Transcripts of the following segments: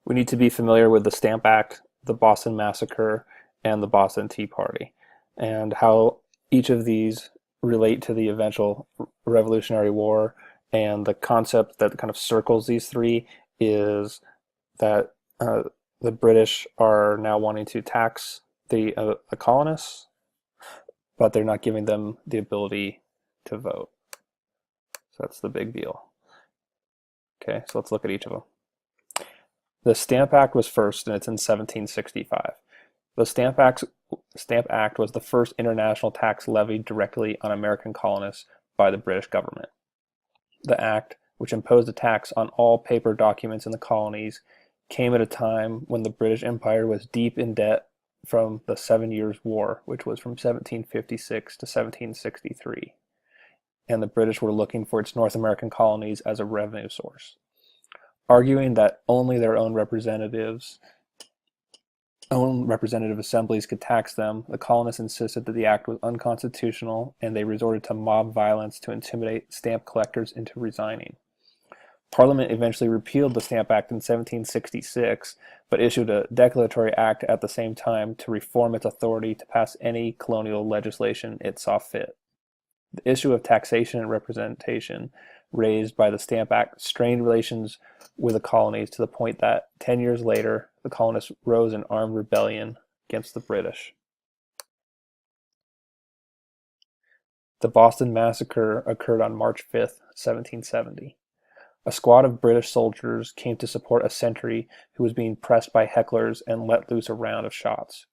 we need to be familiar with the Stamp Act, the Boston Massacre, and the Boston Tea Party, and how each of these relate to the eventual Revolutionary War. And the concept that kind of circles these three is that the British are now wanting to tax the colonists, but they're not giving them the ability to vote. So that's the big deal. Okay, so let's look at each of them. The Stamp Act was first, and it's in 1765. The Stamp Act was the first international tax levied directly on American colonists by the British government. The act, which imposed a tax on all paper documents in the colonies, came at a time when the British Empire was deep in debt from the 7 Years' War, which was from 1756 to 1763. And the British were looking for its North American colonies as a revenue source. Arguing that only their own representative assemblies could tax them, the colonists insisted that the act was unconstitutional, and they resorted to mob violence to intimidate stamp collectors into resigning. Parliament eventually repealed the Stamp Act in 1766, but issued a declaratory act at the same time to reform its authority to pass any colonial legislation it saw fit. The issue of taxation and representation raised by the Stamp Act strained relations with the colonies to the point that 10 years later, the colonists rose in armed rebellion against the British. The Boston Massacre occurred on March 5, 1770. A squad of British soldiers came to support a sentry who was being pressed by hecklers and let loose a round of shots.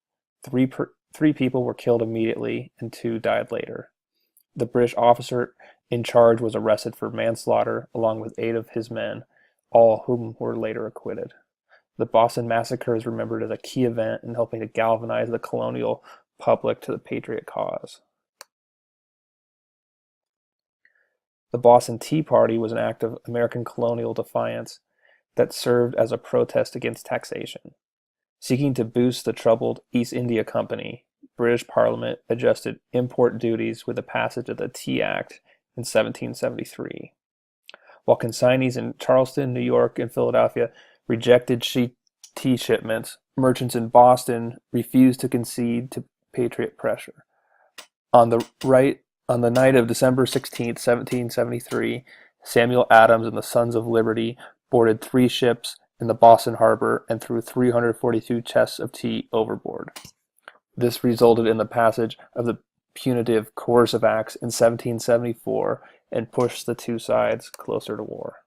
Three people were killed immediately and 2 died later. The British officer in charge was arrested for manslaughter along with 8 of his men, all whom were later acquitted. The Boston Massacre is remembered as a key event in helping to galvanize the colonial public to the patriot cause. The Boston Tea Party was an act of American colonial defiance that served as a protest against taxation. Seeking to boost the troubled East India Company, British Parliament adjusted import duties with the passage of the Tea Act in 1773. While consignees in Charleston, New York, and Philadelphia rejected tea shipments, merchants in Boston refused to concede to Patriot pressure. On the night of December 16, 1773, Samuel Adams and the Sons of Liberty boarded 3 ships in the Boston harbor and threw 342 chests of tea overboard. This resulted in the passage of the Punitive Coercive Acts in 1774 and pushed the two sides closer to war.